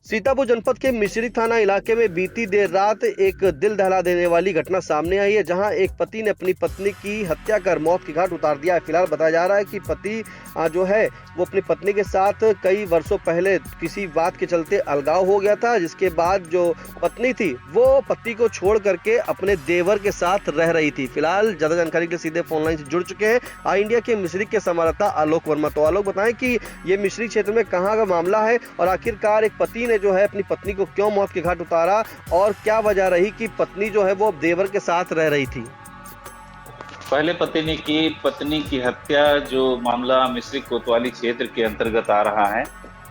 सीतापुर जनपद के मिश्रिख थाना इलाके में बीती देर रात एक दिल दहला देने वाली घटना सामने आई है, जहां एक पति ने अपनी पत्नी की हत्या कर मौत की घाट उतार दिया है। फिलहाल बताया जा रहा है कि पति जो है वो अपनी पत्नी के साथ कई वर्षों पहले किसी बात के चलते अलगाव हो गया था, जिसके बाद जो पत्नी थी वो पति को छोड़ करके अपने देवर के साथ रह रही थी। फिलहाल ज्यादा जानकारी के लिए सीधे फोन लाइन से जुड़ चुके हैं आई इंडिया के मिश्रिख के संवाददाता आलोक वर्मा। तो आलोक, बताएं कि ये मिश्रिख क्षेत्र में कहाँ का मामला है और आखिरकार एक पति ने जो है अपनी पत्नी को क्यों मौत के घाट उतारा और क्या वजह रही कि पत्नी जो है वो देवर के साथ रह रही थी। पहले पत्नी की हत्या जो मामला मिश्रिख कोतवाली क्षेत्र के अंतर्गत आ रहा है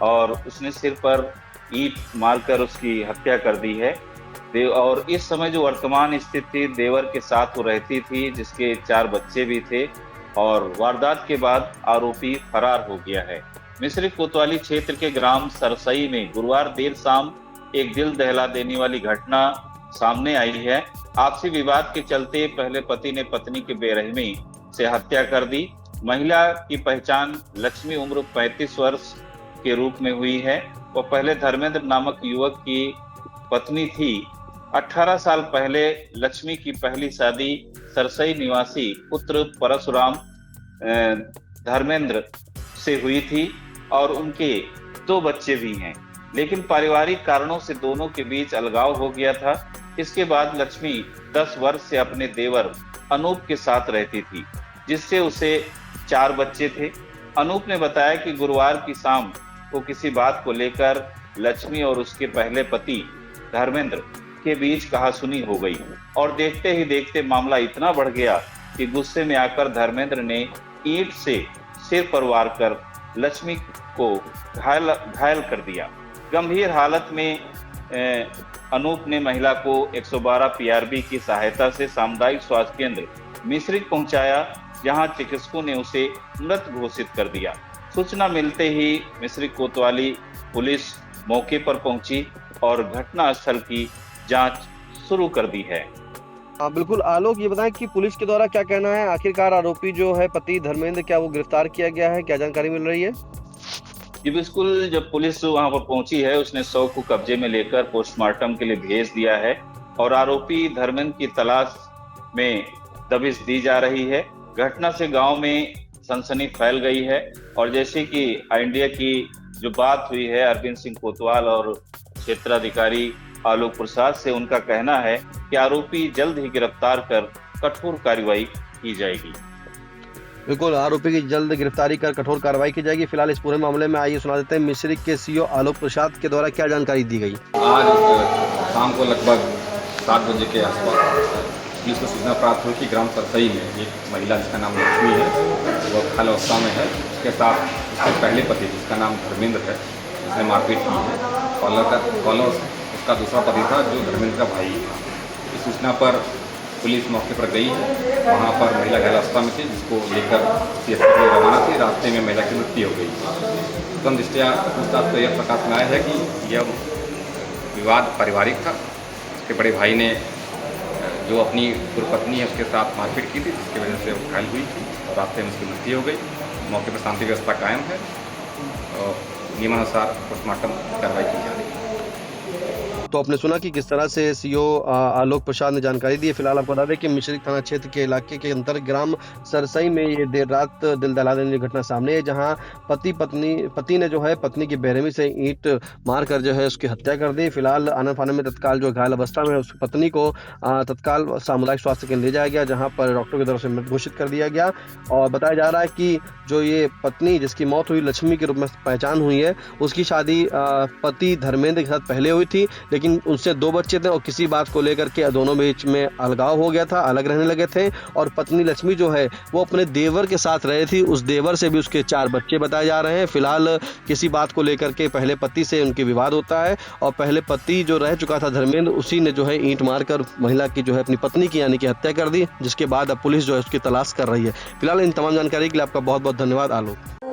और उसने सिर पर ईंट मारकर उसकी हत्या कर दी है। और इस समय जो वर्तमान स्थिति देवर के साथ वो रहती थी, जिसके 4 बच्चे भी थे और वारदात के बाद आरोपी फरार हो गया है। मिश्रिख कोतवाली क्षेत्र के ग्राम सरसई में गुरुवार देर शाम एक दिल दहला देने वाली घटना सामने आई है। आपसी विवाद के चलते पहले पति ने पत्नी की बेरहमी से हत्या कर दी। महिला की पहचान लक्ष्मी उम्र 35 वर्ष के रूप में हुई है। वह पहले धर्मेंद्र नामक युवक की पत्नी थी। 18 साल पहले लक्ष्मी की पहली शादी सरसई निवासी पुत्र परशुराम धर्मेंद्र से हुई थी और उनके 2 बच्चे भी हैं, लेकिन पारिवारिक कारणों से दोनों के बीच अलगाव हो गया था। इसके बाद लक्ष्मी 10 वर्ष से अपने देवर अनूप के साथ रहती थी, जिससे उसे 4 बच्चे थे। अनूप ने बताया कि गुरुवार की शाम को किसी बात को लेकर लक्ष्मी और उसके पहले पति धर्मेंद्र के बीच कहासुनी हो गई और देखते ही देखते मामला इतना बढ़ गया कि गुस्से में आकर धर्मेंद्र ने ईंट से सिर पर वार कर लक्ष्मी को घायल कर दिया। गंभीर हालत में अनूप ने महिला को 112 पीआरबी की सहायता से सामुदायिक स्वास्थ्य केंद्र मिश्रिख पहुंचाया, जहां चिकित्सकों ने उसे मृत घोषित कर दिया। सूचना मिलते ही मिश्रिख कोतवाली पुलिस मौके पर पहुंची और घटनास्थल की जांच शुरू कर दी है। बिल्कुल आलोक, ये बताएं कि पुलिस के द्वारा क्या कहना है, आखिरकार आरोपी जो है पति धर्मेंद्र, क्या वो गिरफ्तार किया गया है, क्या जानकारी मिल रही है? जी बिल्कुल, जब पुलिस वहां पर पहुंची है उसने शव को कब्जे में लेकर पोस्टमार्टम के लिए भेज दिया है और आरोपी धर्मेंद्र की तलाश में दबिश दी जा रही है। घटना से गांव में सनसनी फैल गई है और जैसे कि इंडिया की जो बात हुई है अरविंद सिंह कोतवाल और क्षेत्राधिकारी आलोक प्रसाद से, उनका कहना है कि आरोपी जल्द ही गिरफ्तार कर कठोर कार्रवाई की जाएगी। बिल्कुल, आरोपी की जल्द गिरफ्तारी कर कठोर कार्रवाई की जाएगी। फिलहाल इस पूरे मामले में आइए सुना देते हैं मिश्रिख के सीओ आलोक प्रसाद के द्वारा क्या जानकारी दी गई। आज शाम को लगभग 7 बजे के आसपास पुलिस को सूचना प्राप्त हुई कि ग्राम सरसई में एक महिला जिसका नाम लक्ष्मी है, वह खल अवस्था में है। उसके साथ उसके पहले पति जिसका नाम धर्मेंद्र है, उसने मारपीट की है। कॉलर उसका दूसरा पति था जो धर्मेंद्र का भाई था। इस सूचना पर पुलिस मौके पर गई है। वहाँ पर महिला घायल अवस्था में थी, जिसको लेकर सीएसपी के लिए रवाना थी। रास्ते में महिला की मृत्यु हो गई। प्रथम दृष्टया पूछताछ तो यह प्रकाश में आया है कि यह विवाद पारिवारिक था। उसके बड़े भाई ने जो अपनी पूर्व पत्नी है उसके साथ मारपीट की थी, जिसकी वजह से वो घायल हुई थी और रास्ते में उसकी मृत्यु हो गई। मौके पर शांति व्यवस्था कायम है और नियमानुसार पोस्टमार्टम कार्रवाई की जा रही है। तो आपने सुना कि किस तरह से सीओ आलोक प्रसाद ने जानकारी दी है। फिलहाल आपको बता दें कि मिश्रिख थाना क्षेत्र के इलाके के अंतर्गत ग्राम सरसई में ये देर रात दिल दहला देने की घटना सामने है, जहां पति ने जो है पत्नी की बेरहमी से ईंट मारकर जो है उसकी हत्या कर दी। फिलहाल आना फाना में तत्काल जो घायल अवस्था में है उसकी पत्नी को तत्काल सामुदायिक स्वास्थ्य केंद्र ले जाया गया, जहाँ पर डॉक्टर की तरफ से मृत घोषित कर दिया गया। और बताया जा रहा है कि जो ये पत्नी जिसकी मौत हुई लक्ष्मी के रूप में पहचान हुई है, उसकी शादी पति धर्मेंद्र के साथ पहले हुई थी, लेकिन उनसे 2 बच्चे थे और किसी बात को लेकर के दोनों बीच में अलगाव हो गया था, अलग रहने लगे थे। और पत्नी लक्ष्मी जो है वो अपने देवर के साथ रही थी, उस देवर से भी उसके 4 बच्चे बताए जा रहे हैं। फिलहाल किसी बात को लेकर के पहले पति से उनके विवाद होता है और पहले पति जो रह चुका था धर्मेंद्र, उसी ने जो है ईंट मारकर महिला की जो है अपनी पत्नी की यानी कि हत्या कर दी, जिसके बाद अब पुलिस जो है उसकी तलाश कर रही है। फिलहाल इन तमाम जानकारी के लिए आपका बहुत बहुत धन्यवाद आलोक।